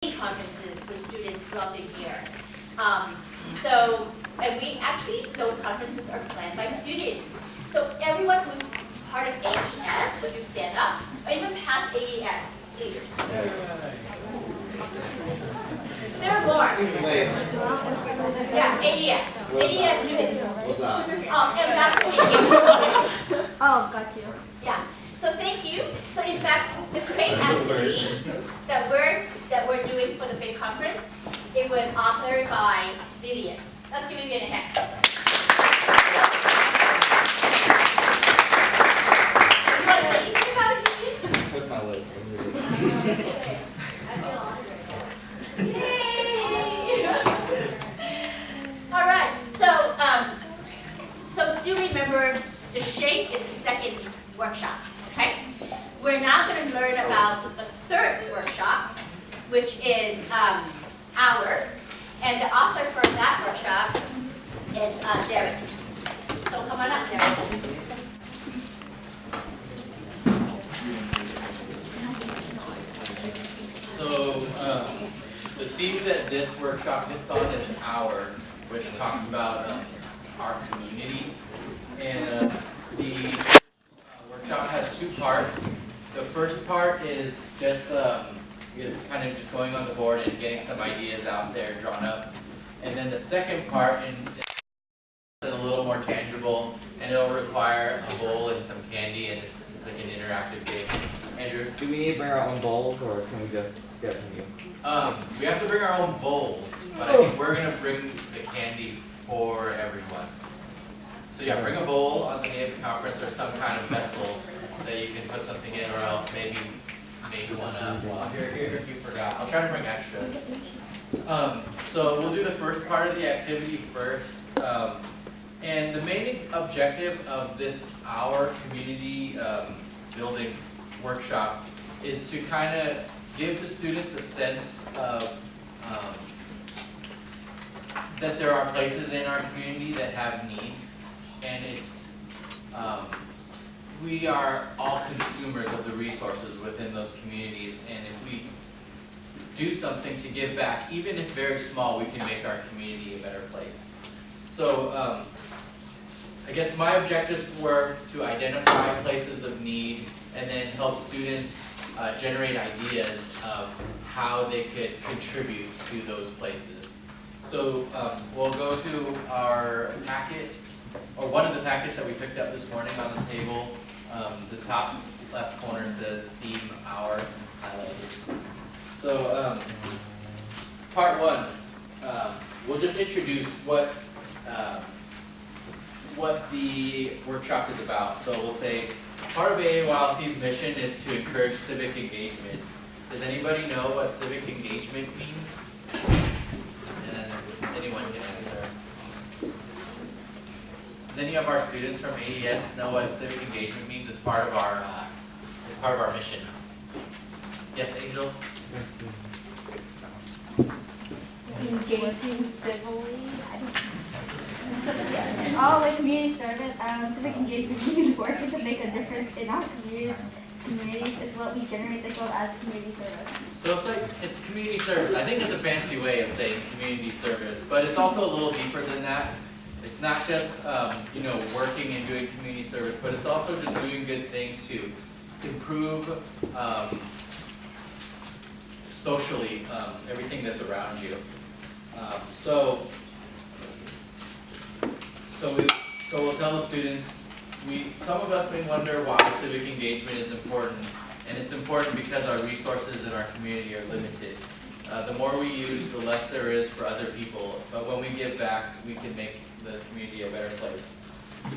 conferences with students throughout the year. And we actually, those conferences are planned by students. So everyone who's part of AES, would you stand up? Or even past AES leaders. There are more. Yeah, AES. AES students. What's that? Ambassador AES. Oh, got you. Yeah. So thank you. So in fact, the great activity that we're doing for the big conference, it was authored by Vivian. Let's give Vivian a hand. You want to say anything about it, Vivian? I took my legs. I feel honored. Yay! All right. So do remember the shape is the second workshop. Okay? We're now going to learn about the third workshop, which is hour. And the author for that workshop is Derek. So come on up, Derek. So the theme that this workshop hits on is hour, which talks about our community. And the workshop has two parts. The first part is just kind of just going on the board and getting some ideas out there drawn up. And then the second part is a little more tangible, and it'll require a bowl and some candy, and it's like an interactive game. Andrew? Do we need to bring our own bowls, or can we just get from you? We have to bring our own bowls, but I think we're going to bring the candy for everyone. So yeah, bring a bowl on the day of the conference, or some kind of vessel that you can put something in, or else maybe make one up. Well, here if you forgot. I'll try to bring extras. So we'll do the first part of the activity first. And the main objective of this Our Community Building workshop is to kind of give the students a sense of that there are places in our community that have needs, and it's we are all consumers of the resources within those communities, and if we do something to give back, even if very small, we can make our community a better place. So I guess my objectives were to identify places of need and then help students generate ideas of how they could contribute to those places. So we'll go to our packet, or one of the packets that we picked up this morning on the table. The top left corner says Theme Hour, and it's highlighted. So part one, we'll just introduce what the workshop is about. So we'll say part of AAYLC's mission is to encourage civic engagement. Does anybody know what civic engagement means? And anyone can answer. Does any of our students from AES know what civic engagement means? It's part of our mission. Yes, Angel? Engaging civilly. Oh, like community service. Civic engagement means working to make a difference in our communities is what we generally think of as community service. So it's community service. I think it's a fancy way of saying community service, but it's also a little deeper than that. It's not just working and doing community service, but it's also just doing good things to improve socially everything that's around you. So we'll tell the students, some of us may wonder why civic engagement is important, and it's important because our resources in our community are limited. The more we use, the less there is for other people, but when we give back, we can make the community a better place.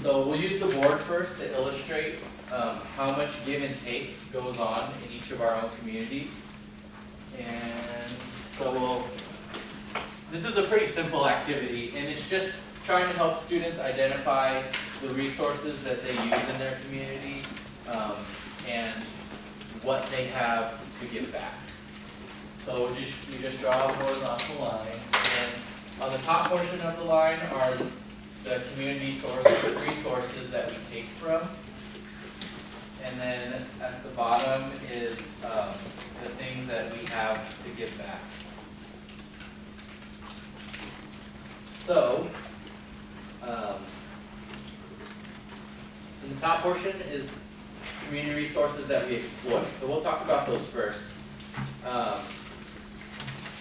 So we'll use the board first to illustrate how much give and take goes on in each of our own communities. And so this is a pretty simple activity, and it's just trying to help students identify the resources that they use in their community and what they have to give back. So we just draw a horizontal line, and on the top portion of the line are the community resources that we take from, and then at the bottom is the things that we have to give back. So, in the top portion is community resources that we exploit. So we'll talk about those first.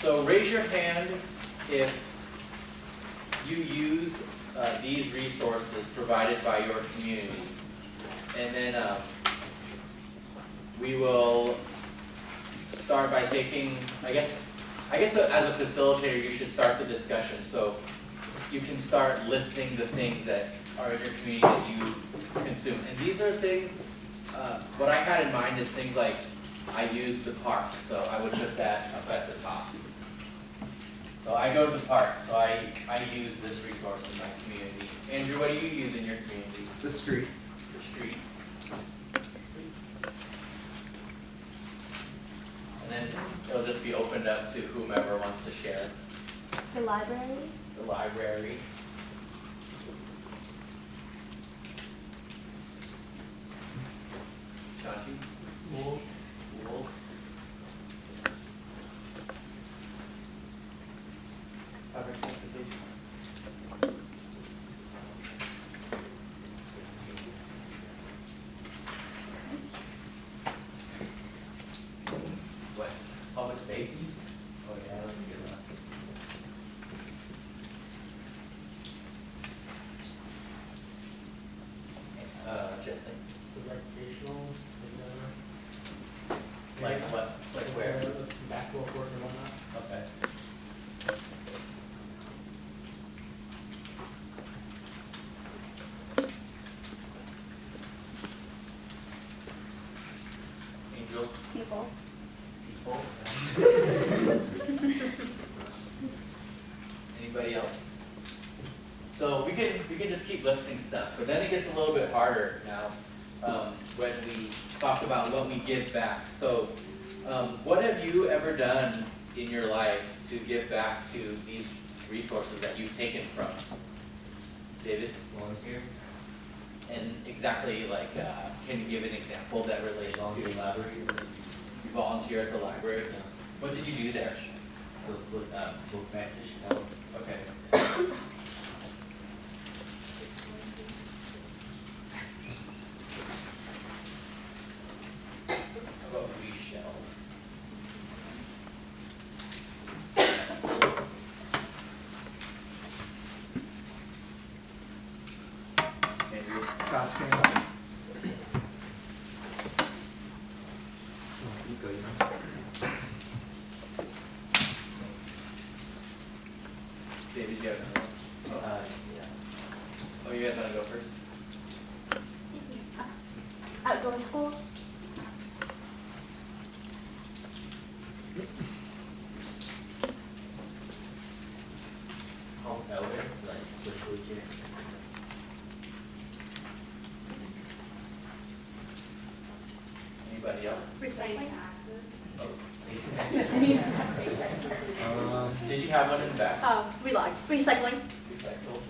So raise your hand if you use these resources provided by your community. And then we will start by taking, I guess as a facilitator you should start the discussion. So you can start listing the things that are in your community that you consume. And these are things, what I had in mind is things like, I use the park, so I would put that up at the top. So I go to the park, so I use this resource in my community. Andrew, what do you use in your community? The streets. The streets. And then it'll just be opened up to whomever wants to share. The library. The library. Chachi? Schools. Schools. Public transportation. What's public safety? Oh yeah, that's a good one. Justin, The recreational, like what, like where? basketball court and whatnot. Okay. Angel, People. people? Anybody else? So we can just keep listing stuff, but then it gets a little bit harder now, when we talk about what we give back. So, what have you ever done in your life to give back to these resources that you've taken from? David? Volunteer. And exactly like, can you give an example that relates Volunteer to, library, you volunteer at the library? yeah, What did you do there? with book bag dish out. Okay. How about reshelve? Andrew? Trash can. You go, you know. David, you have another one? Yeah. Oh, you guys wanna go first? Outdoor school. Home elder, like with wheelchair. Anybody else? Recycling. Oh, Um, did you have one in the back? Recycling. Recycle.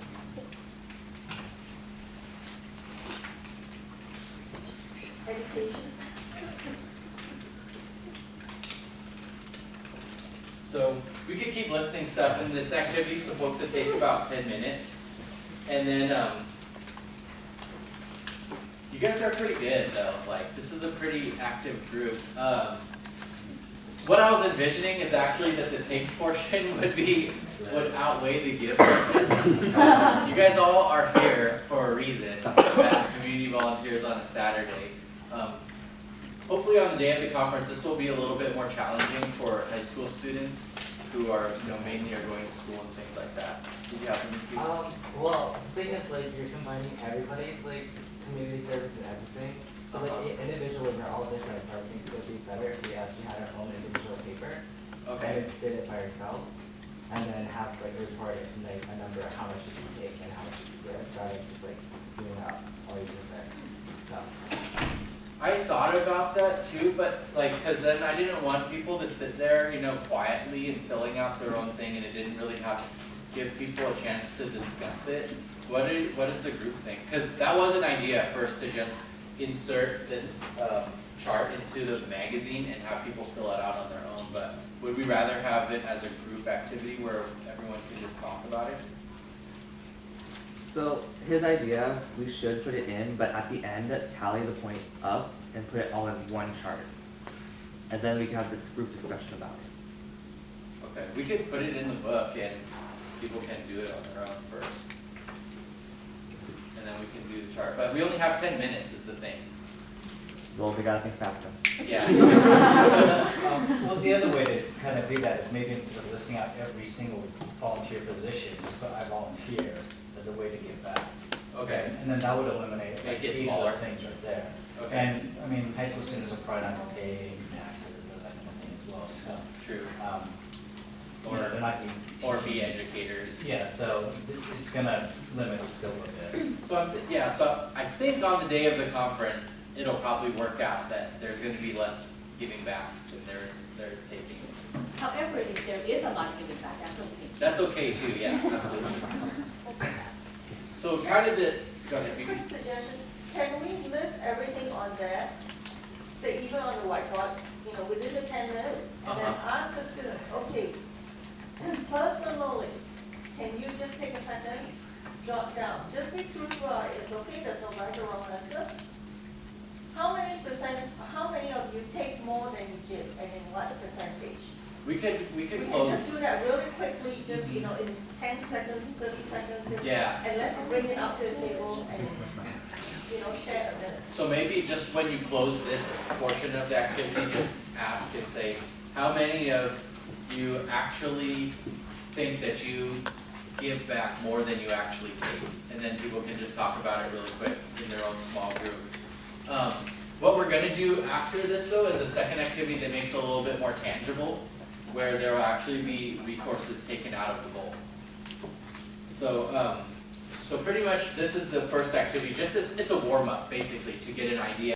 Education. So we could keep listing stuff, and this activity is supposed to take about 10 minutes. And then, you guys are pretty good though, like this is a pretty active group. What I was envisioning is actually that the take portion would outweigh the give portion. You guys all are here for a reason, as community volunteers on a Saturday. Hopefully on the day of the conference, this will be a little bit more challenging for high school students who are, mainly are going to school and things like that. Did you have something to speak? Well, the thing is, like, you're combining everybody's, like, community service and everything. So, like, individually, we're all different, so I think it would be better if we actually had our own individual paper. Okay. And did it by ourselves, and then have, like, report it, and, like, a number of how much did you take and how much did you give, rather than just, like, spewing out all these different stuff. I thought about that too, but cause then I didn't want people to sit there, quietly and filling out their own thing, and it didn't really give people a chance to discuss it. What does the group think? Cause that was an idea at first, to just insert this, chart into the magazine and have people fill it out on their own, but would we rather have it as a group activity where everyone can just talk about it? So his idea, we should put it in, but at the end, tally the point up and put it all in one chart. And then we can have the group discussion about it. Okay, we could put it in the book and people can do it on their own first. And then we can do the chart, but we only have 10 minutes is the thing. Well, we gotta think faster. Yeah. Well, the other way to kind of do that is maybe instead of listing out every single volunteer position, just put I volunteer as a way to give back. Okay, And then that would eliminate Make like it 8 of smaller. those things right there. okay, And, I mean, high school students are probably not gonna pay taxes or that kind of thing as well, so, true. you know, they're not being. Or be educators. Yeah, so it's gonna limit the scope of it. So so I think on the day of the conference, it'll probably work out that there's gonna be less giving back than there's taking. However, if there is a lot of giving back, that's okay. That's okay too, yeah, absolutely. So kind of go ahead, Vicky. Quick suggestion, can we list everything on there? Say even on the whiteboard, you know, within the 10 minutes, and then ask the students, okay, personally, can you just take a second, jot down, just be true to our, it's okay, there's no right or wrong answer. How many of you take more than you give, and in what percentage? We could We can close, just do that really quickly, just, you know, in 10 seconds, 30 seconds, and yeah. let's bring it up to the table and, you know, share a minute. So maybe just when you close this portion of the activity, just ask and say, how many of you actually think that you give back more than you actually take? And then people can just talk about it really quick in their own small group. What we're gonna do after this though is a second activity that makes it a little bit more tangible, where there will actually be resources taken out of the bowl. So, so pretty much this is the first activity, just it's a warm up basically to get an idea